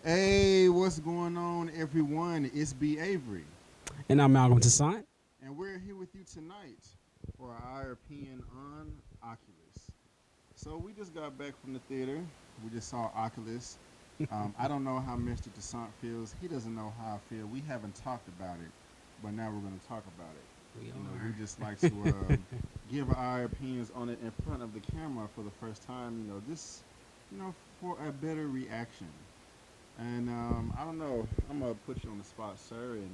Hey, what's going on, everyone? It's B. Avery, And I'm Malcolm Toussaint. and we're here with you tonight for our opinion on Oculus. So we just got back from the theater. We just saw Oculus. I don't know how Mr. Toussaint feels. He doesn't know how I feel. We haven't talked about it, but now we're going to talk about it. We We are. just like to give our opinions on it in front of the camera for the first time. Just for a better reaction. And I don't know. I'm gonna put you on the spot, sir, and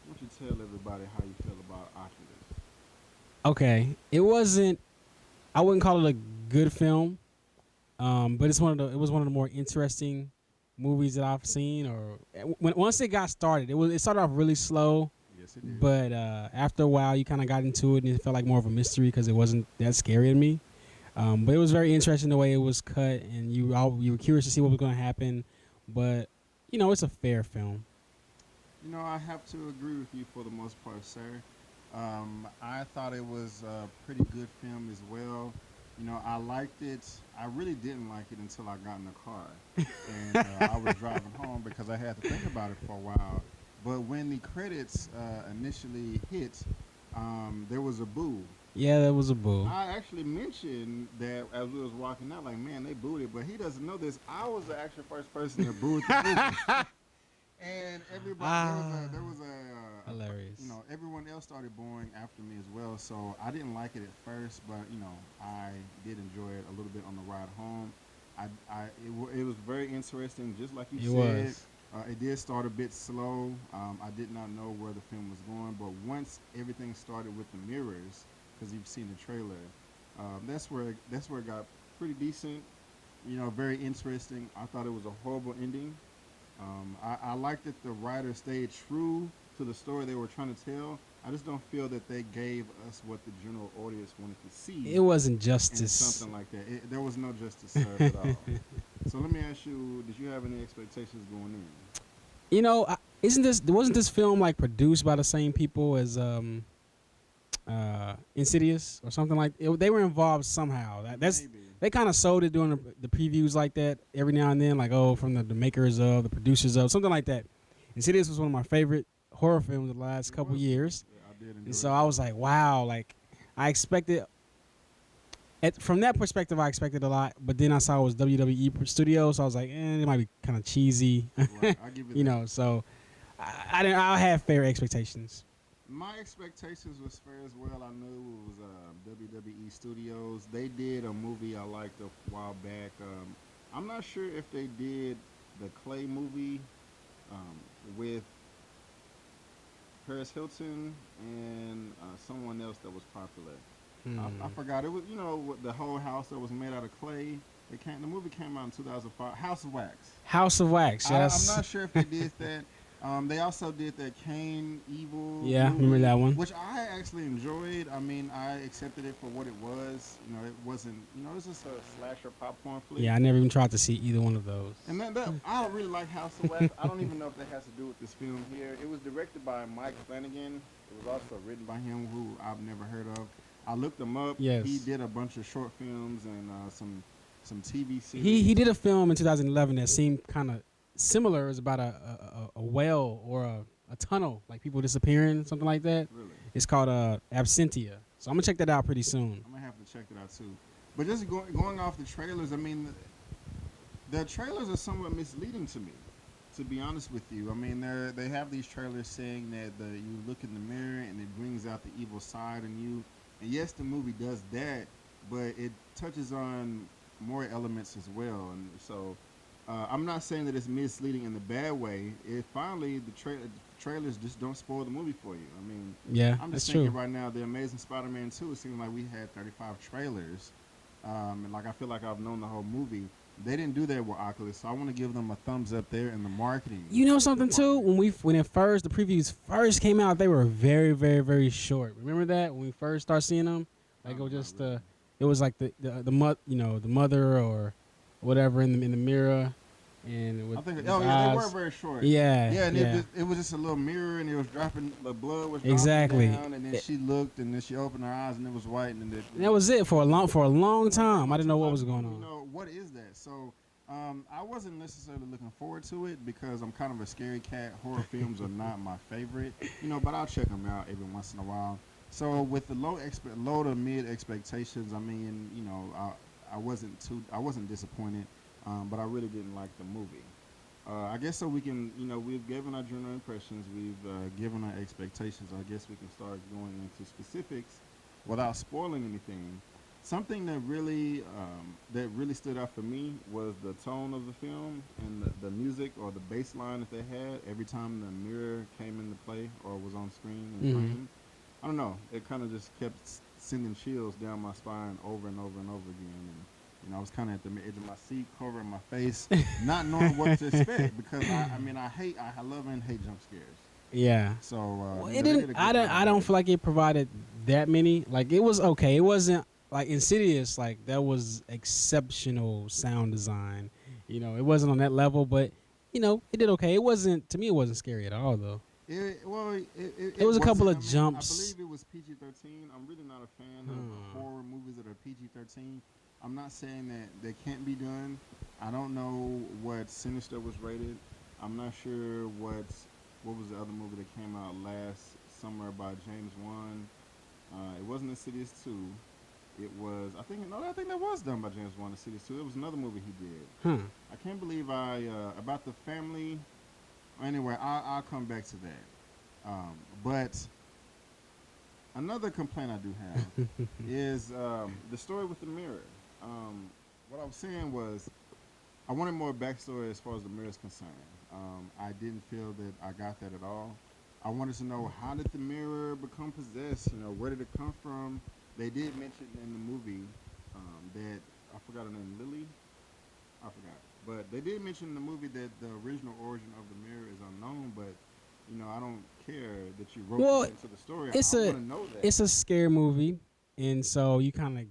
I want you to tell everybody how you feel about Oculus. Okay. It wasn't. I wouldn't call it a good film, but it was one of the more interesting movies that I've seen. Or once it got started, it started off really slow, Yes, it did. but after a while, you kind of got into it, and it felt like more of a mystery because it wasn't that scary to me. But it was very interesting the way it was cut, and you were curious to see what was going to happen. But it's a fair film. I have to agree with you for the most part, sir. I thought it was a pretty good film as well. I liked it. I really didn't like it until I got in the car, and I was driving home because I had to think about it for a while. But when the credits initially hit, there was a boo. Yeah, that was a boo. I actually mentioned that as we was walking out, like, man, they booed it, but he doesn't know this. I was the actual first person to boo the movie, and everybody Hilarious. everyone else started booing after me as well. So I didn't like it at first, but I did enjoy it a little bit on the ride home. It was very interesting, just like you It said. was. It did start a bit slow. I did not know where the film was going, but once everything started with the mirrors, because you've seen the trailer, that's where it got pretty decent. Very interesting. I thought it was a horrible ending. I like that the writer stayed true to the story they were trying to tell. I just don't feel that they gave us what the general audience wanted to see It wasn't in justice. something like that. There was no justice served at all. So let me ask you: did you have any expectations going in? Isn't this wasn't this film like produced by the same people as Insidious or something like it? They were involved somehow. That's Maybe. they kind of sold it during the previews like that every now and then, like from the makers of the producers of something like that. Insidious was one of my favorite horror films of the last It couple was. years, Yeah, I did enjoy and so it. I was like, wow, like I expected. From that perspective, I expected a lot, but then I saw it was WWE Studios, so I was like, it might be kind of cheesy, Right, I give you that. So I didn't. I had fair expectations. My expectations was fair as well. I knew it was WWE Studios. They did a movie I liked a while back. I'm not sure if they did the Clay movie um, with Paris Hilton and someone else that was popular. I forgot. It was the whole house that was made out of clay. The movie came out in 2005. House of Wax. House of Wax. I'm Yes. not sure if they did that. They also did that Kane Evil. Yeah, movie, remember that one? which I actually enjoyed. I mean, I accepted it for what it was. It wasn't. It was just a slasher popcorn flick. Yeah, I never even tried to see either one of those. And that I don't really like House of Wax. I don't even know if that has to do with this film here. It was directed by Mike Flanagan. It was also written by him, who I've never heard of. I looked him up. Yes. He did a bunch of short films and some TV series. He did a film in 2011 that seemed kind of similar. It was about a well or a tunnel, like people disappearing, something like that. Really. It's called Absentia. So I'm gonna check that out pretty soon. I'm gonna have to check it out too. But just going off the trailers, I mean, the trailers are somewhat misleading to me, to be honest with you. I mean, they have these trailers saying that you look in the mirror and it brings out the evil side in you. And yes, the movie does that, but it touches on more elements as well. And so I'm not saying that it's misleading in the bad way. It finally trailers just don't spoil the movie for you. I mean, Yeah, I'm that's just thinking true. right now, the Amazing Spider-Man 2. It seems like we had 35 trailers, and like I feel like I've known the whole movie. They didn't do that with Oculus, so I want to give them a thumbs up there in the marketing. You know something too? department. When the previews first came out, they were very, very, very short. Remember that when we first started seeing them? Like it was Not just really. it was like the mother or whatever in the mirror, and with I think. his Oh yeah, they were eyes. very short. Yeah, Yeah, and yeah. it was just a little mirror, and it was dropping. The blood was Exactly. dropping down, and then she looked, and then she opened her eyes, and it was white, and then And that was it for a long time. I didn't know what was going You on. know what is that? So I wasn't necessarily looking forward to it because I'm kind of a scary cat. Horror films are not my favorite, but I'll check them out every once in a while. So with the low to mid expectations, I mean, I wasn't disappointed, but I really didn't like the movie. I guess so we can, we've given our general impressions, we've given our expectations. I guess we can start going into specifics without spoiling anything. Something that really stood out for me was the tone of the film and the music or the bass line that they had every time the mirror came into play or was on screen and Hmm. framed. I don't know. It kind of just kept sending chills down my spine over and over and over again. And I was kind of at the edge of my seat, covering my face, not knowing what to expect because I love and hate jump scares. Yeah. So Well, it they didn't. did a good job I with don't it. feel like it provided that many. Like it was okay. It wasn't like Insidious. Like that was exceptional sound design. It wasn't on that level, but it did okay. It wasn't to me. It wasn't scary at all though. There It was a couple wasn't. of I mean, I jumps. believe it was PG-13. I'm really not a fan of Hmm. horror movies that are PG-13. I'm not saying that they can't be done. I don't know what Sinister was rated. I'm not sure what was the other movie that came out last summer by James Wan. It wasn't Insidious 2. It was I think that was done by James Wan. Insidious 2. It was another movie he did. Huh. I can't believe I about the family. Anyway, I'll come back to that. But another complaint I do have is the story with the mirror. Um, what I was saying was I wanted more backstory as far as the mirror is concerned. I didn't feel that I got that at all. I wanted to know how did the mirror become possessed? Where did it come from? They did mention in the movie that I forgot her name, Lily. I forgot, but they did mention in the movie that the original origin of the mirror is unknown. But I don't care that you wrote Well, this into the story. it's I a want to know that. it's a scare movie, and so you kind of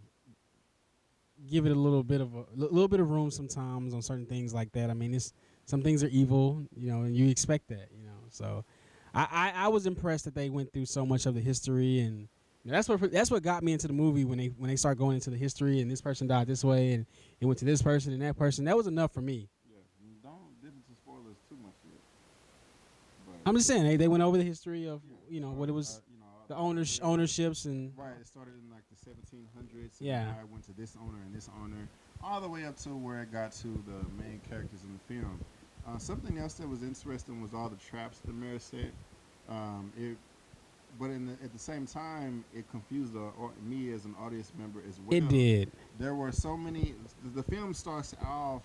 give it a little bit of little bit of room sometimes on certain things like that. I mean, it's some things are evil, and you expect that. So I was impressed that they went through so much of the history, and that's what got me into the movie when they start going into the history and this person died this way and it went to this person and that person. That was enough for me. Yeah, don't dip into spoilers too much yet. But I'm just saying they went over the history of yeah, what it was, the the ownerships and right. It started in like the 1700s, and yeah. how it went to this owner and this owner, all the way up to where it got to the main characters in the film. Something else that was interesting was all the traps the mirror set. It, but at the same time, it confused me as an audience member as It well. did. There were so many. The film starts off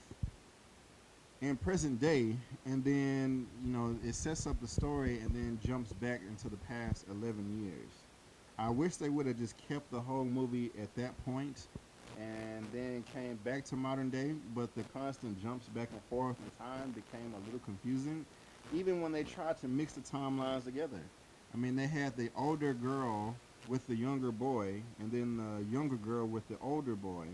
in present day, and then it sets up the story, and then jumps back into the past 11 years. I wish they would have just kept the whole movie at that point, and then came back to modern day. But the constant jumps back and forth in time became a little confusing, even when they tried to mix the timelines together. I mean, they had the older girl with the younger boy, and then the younger girl with the older boy.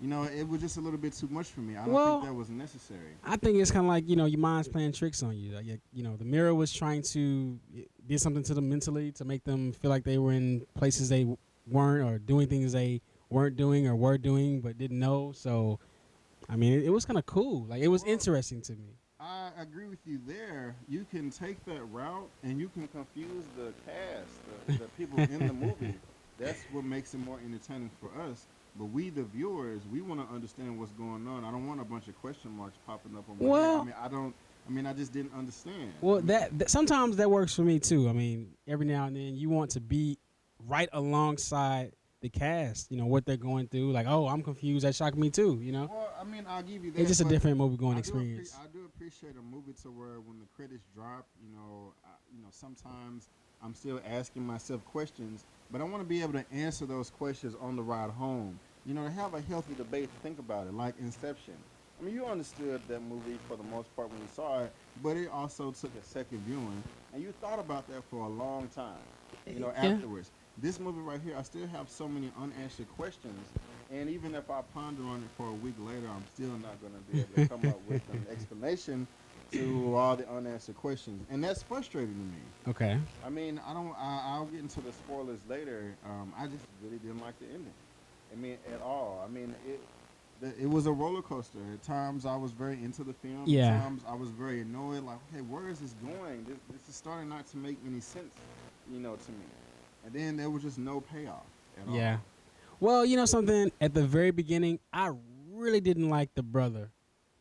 It was just a little bit too much for me. I don't think Well, that was necessary. I think it's kind of like your mind's playing tricks on you. Like, the mirror was trying to did something to them mentally to make them feel like they were in places they weren't, or doing things they weren't doing or were doing but didn't know. So, I mean, it was kind of cool. Like, it was Well, interesting to me. I agree with you there. You can take that route and you can confuse the cast, the people in the movie. That's what makes it more entertaining for us. But we, the viewers, we want to understand what's going on. I don't want a bunch of question marks popping up on my head. I Well, mean, I don't. I mean, I just didn't understand. well, that sometimes that works for me too. I mean, every now and then you want to be right alongside the cast. What they're going through. Like, oh, I'm confused. That shocked me too. Well, I mean, I'll give you It's that. just a But different movie going experience. I do appreciate a movie to where when the credits drop, sometimes I'm still asking myself questions, but I want to be able to answer those questions on the ride home. To have a healthy debate to think about it, like Inception. I mean, you understood that movie for the most part when you saw it, but it also took a second viewing, and you thought about that for a long time. Yeah. Afterwards. This movie right here, I still have so many unanswered questions, and even if I ponder on it for a week later, I'm still not going to be able to come up with an explanation to all the unanswered questions, and that's frustrating to me. Okay. I mean, I don't. I'll get into the spoilers later. I just really didn't like the ending. I mean, at all. I mean, It was a roller coaster. At times I was very into the film. At Yeah, times I was very annoyed. Like, okay, where is this going? This is starting not to make any sense, to me. And then there was just no payoff at yeah. all. Well, you know something. At the very beginning, I really didn't like the brother.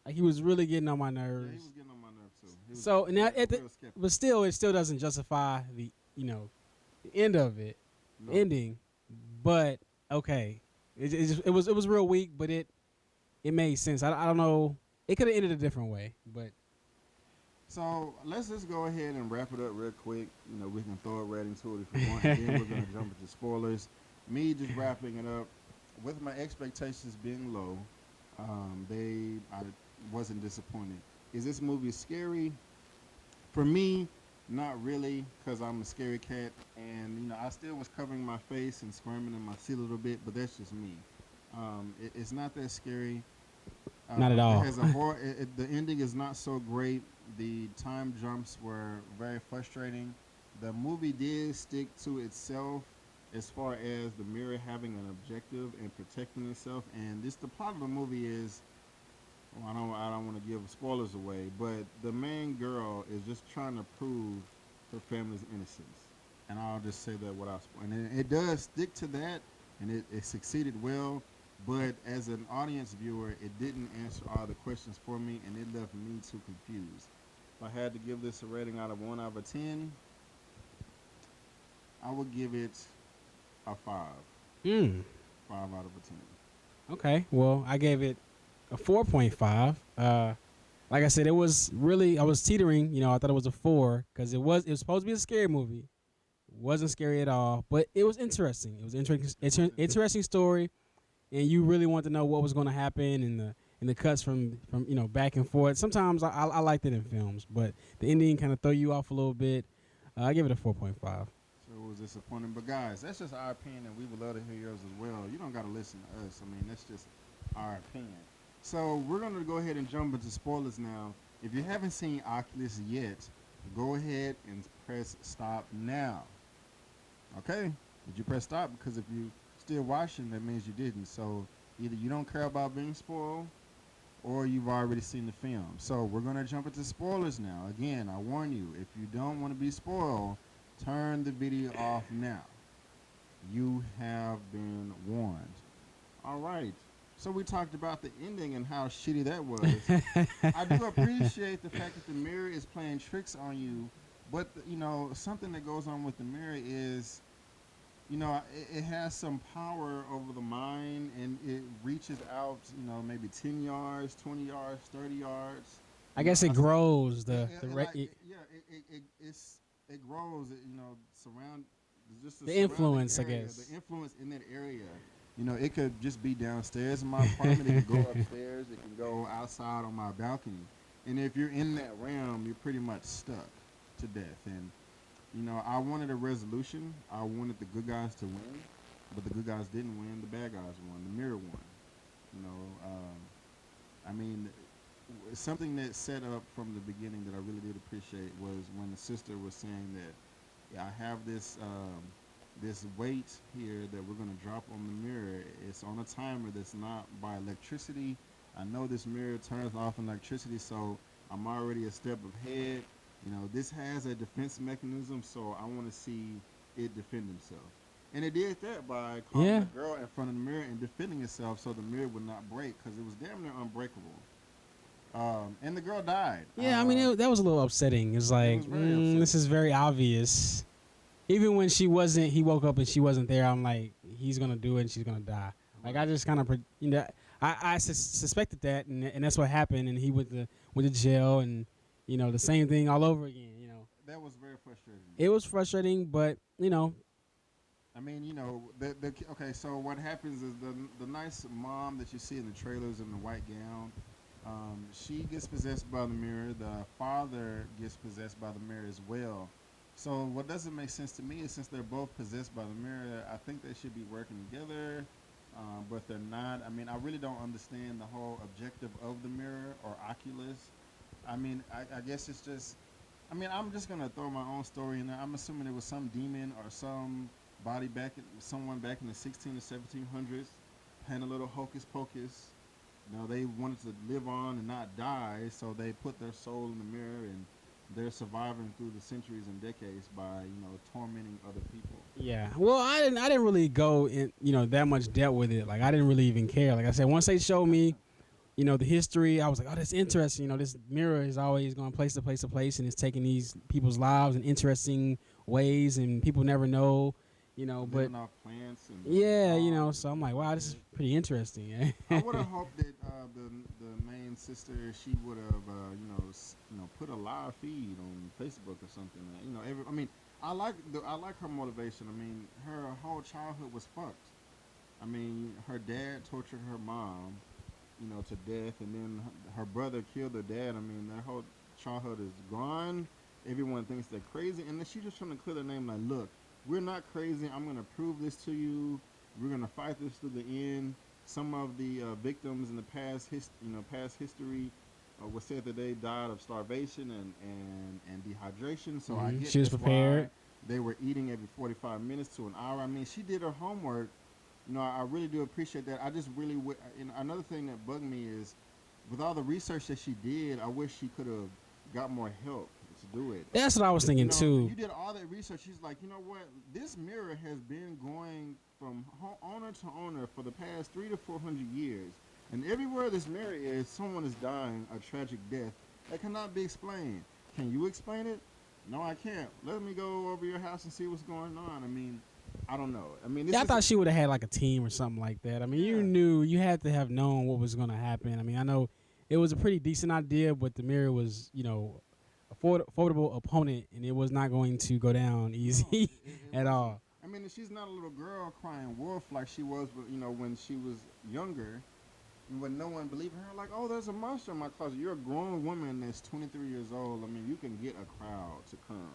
Like he was really getting on my Yeah, he nerves. was getting on my nerves too. He was So now at the, real skeptical. but still, it still doesn't justify the the end of it, the No. ending. But okay, it was real weak, but it made sense. I don't know. It could have ended a different way, but So let's just go ahead and wrap it up real quick. We can throw it right into it if you want, and then we're gonna jump into spoilers. Me just wrapping it up with my expectations being low. I wasn't disappointed. Is this movie scary? For me, not really, because I'm a scary cat, and I still was covering my face and squirming in my seat a little bit, but that's just me. It's not that scary. not at It all. has a horror. The ending is not so great. The time jumps were very frustrating. The movie did stick to itself as far as the mirror having an objective and protecting itself. And this the plot of the movie is. Well, I don't want to give spoilers away, but the main girl is just trying to prove her family's innocence. And I'll just say that without spoiling. And it does stick to that, and it succeeded well. But as an audience viewer, it didn't answer all the questions for me, and it left me too confused. If I had to give this a rating out of 1 out of 10, I would give it a 5. Hmm. 5 out of 10. Okay. Well, I gave it a 4.5. Like I said, it was really I was teetering. I thought it was a 4 because it was supposed to be a scary movie. It wasn't scary at all, but it was interesting. It was It was interesting. interesting story, and you really want to know what was going to happen in the cuts from back and forth. Sometimes I liked it in films, but the ending kind of throw you off a little bit. I give it a 4.5. So it was disappointing. But guys, that's just our opinion, and we would love to hear yours as well. You don't got to listen to us. I mean, that's just our opinion. So we're going to go ahead and jump into spoilers now. If you haven't seen Oculus yet, go ahead and press stop now. Okay? Did you press stop? Because if you still watching, that means you didn't. So either you don't care about being spoiled, or you've already seen the film. So we're going to jump into spoilers now. Again, I warn you, if you don't want to be spoiled, turn the video off now. You have been warned. All right. So we talked about the ending and how shitty that was. I do appreciate the fact that the mirror is playing tricks on you, but something that goes on with the mirror is it has some power over the mind, and it reaches out, maybe 10 yards, 20 yards, 30 yards. I guess it grows Yeah, it grows, surround just the the surrounding influence, I area, guess. the influence in that area. It could just be downstairs in my apartment. It can go upstairs. It can go outside on my balcony. And if you're in that realm, you're pretty much stuck to death. And I wanted a resolution. I wanted the good guys to win, but the good guys didn't win. The bad guys won. The mirror won. You know, I mean, something that set up from the beginning that I really did appreciate was when the sister was saying that, yeah, I have this weight here that we're gonna drop on the mirror. It's on a timer that's not by electricity. I know this mirror turns off electricity, so I'm already a step ahead. This has a defense mechanism, so I want to see it defend itself. And it did that by calling Yeah. the girl in front of the mirror and defending itself so the mirror would not break because it was damn near unbreakable. And the girl died. Yeah, I mean that was a little upsetting. It's like was very upsetting. this is very obvious. Even when he woke up and she wasn't there. I'm like, he's gonna do it and she's gonna die. Like I just kind of, I suspected that, and that's what happened. And he went to jail, and the same thing all over again. That was very frustrating. It was frustrating, but I mean, okay. So what happens is the nice mom that you see in the trailers in the white gown, she gets possessed by the mirror. The father gets possessed by the mirror as well. So what doesn't make sense to me is since they're both possessed by the mirror, I think they should be working together, but they're not. I mean, I really don't understand the whole objective of the mirror or Oculus. I mean, I guess it's just. I mean, I'm just gonna throw my own story in there. I'm assuming it was some demon or some someone back in the 16 or 1700s, playing a little hocus pocus, they wanted to live on and not die, so they put their soul in the mirror, and they're surviving through the centuries and decades by tormenting other people. Yeah. Well, I didn't really go in that much depth with it. Like I didn't really even care. Like I said, once they showed me the history, I was like, oh, that's interesting. This mirror is always going place to place to place, and it's taking these people's lives in interesting ways, and people never know. But Living off plants and yeah, dogs so I'm and like, things wow, like this is that. pretty interesting. I would have hoped that the main sister, she would have put a live feed on Facebook or something. I mean, I like her motivation. I mean, her whole childhood was fucked. I mean, her dad tortured her mom, to death, and then her brother killed her dad. I mean, their whole childhood is gone. Everyone thinks they're crazy, and then she's just trying to clear their name. Like, look, we're not crazy. I'm gonna prove this to you. We're gonna fight this to the end. Some of the victims in the past history was said that they died of starvation and dehydration. So I get She was that's why prepared. they were eating every 45 minutes to an hour. I mean, she did her homework. I really do appreciate that. I just really would. And another thing that bugged me is, with all the research that she did, I wish she could have got more help to do it. That's what I was thinking too. You did all that research. She's like, you know what? This mirror has been going from owner to owner for the past 300 to 400 years, and everywhere this mirror is, someone is dying a tragic death that cannot be explained. Can you explain it? No, I can't. Let me go over your house and see what's going on. I mean, I don't know. I mean, this Yeah, I is thought she would have had like a team or something like that. I mean, you yeah. knew you had to have known what was going to happen. I mean, I know it was a pretty decent idea, but the mirror was, a formidable opponent, and it was not going to go down No, easy it at wasn't. all. I mean, she's not a little girl crying wolf like she was, when she was younger, and when no one believed her. Like, oh, there's a monster in my closet. You're a grown woman that's 23 years old. I mean, you can get a crowd to come.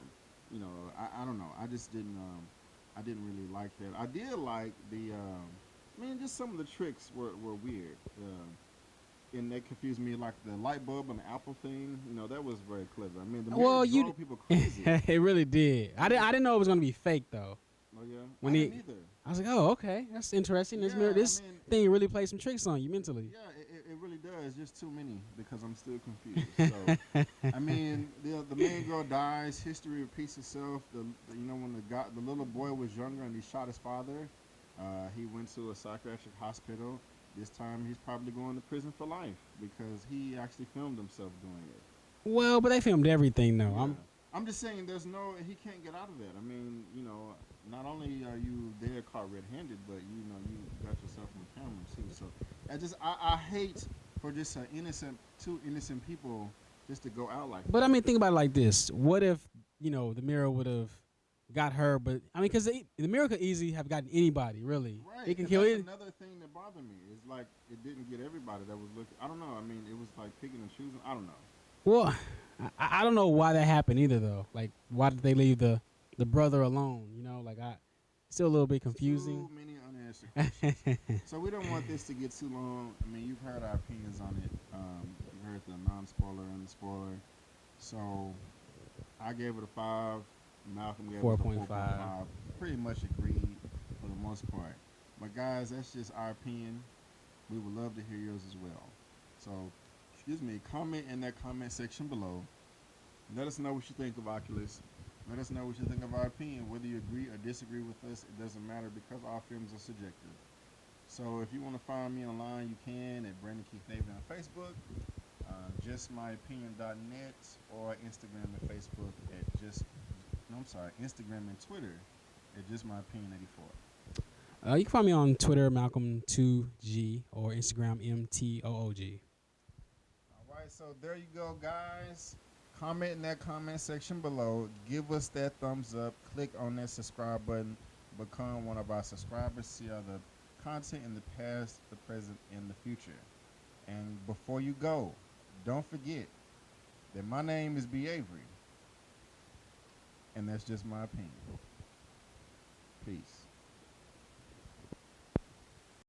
I don't know. I just didn't. I didn't really like that. I did like the. I mean, just some of the tricks were weird. And that confused me, like the light bulb and the apple thing. That was very clever. I mean, the mirror Well, drove people crazy. it really did. I didn't know it was going to be fake though. Oh yeah, When I he, didn't either. I was like, oh, okay, that's interesting. This mirror, Yeah, I this mean, thing really plays some tricks on you mentally. yeah, it really does. Just too many because I'm still confused. So, I mean, the main girl dies. History repeats itself. When the little boy was younger and he shot his father, he went to a psychiatric hospital. This time he's probably going to prison for life because he actually filmed himself doing it. Well, but they filmed everything though. Yeah. I'm just saying he can't get out of that. I mean, not only are you there caught red-handed, but you got yourself on camera too. So I hate for just two innocent people just to go out like But that. I mean, think about it like this: what if the mirror would have got her? But I mean, because the mirror could easily have gotten anybody. Really, Right, it can and kill that's it. another thing that bothered me. It's like it didn't get everybody that was looking. I don't know. I mean, it was like picking and choosing. I don't know. Well, I don't know why that happened either though. Like, why did they leave the brother alone? Like still a little bit confusing. Too many unanswered questions. So we don't want this to get too long. I mean, you've heard our opinions on it. You heard the non-spoiler and the spoiler. So I gave it a 5. Malcolm gave it a 4.5. 4.5. Pretty much agreed for the most part. But guys, that's just our opinion. We would love to hear yours as well. So, comment in that comment section below. Let us know what you think of Oculus. Let us know what you think of our opinion. Whether you agree or disagree with us, it doesn't matter because our films are subjective. So if you want to find me online, you can at Brandon Keith David on Facebook, justmyopinion.net, or Instagram and Facebook at Instagram and Twitter at justmyopinion84. You can find me on Twitter, Malcolm2G, or Instagram, MTOOG. All right, so there you go, guys. Comment in that comment section below. Give us that thumbs up. Click on that subscribe button. Become one of our subscribers. See all the content in the past, the present, and the future. And before you go, don't forget that my name is B. Avery. And that's just my opinion. Peace.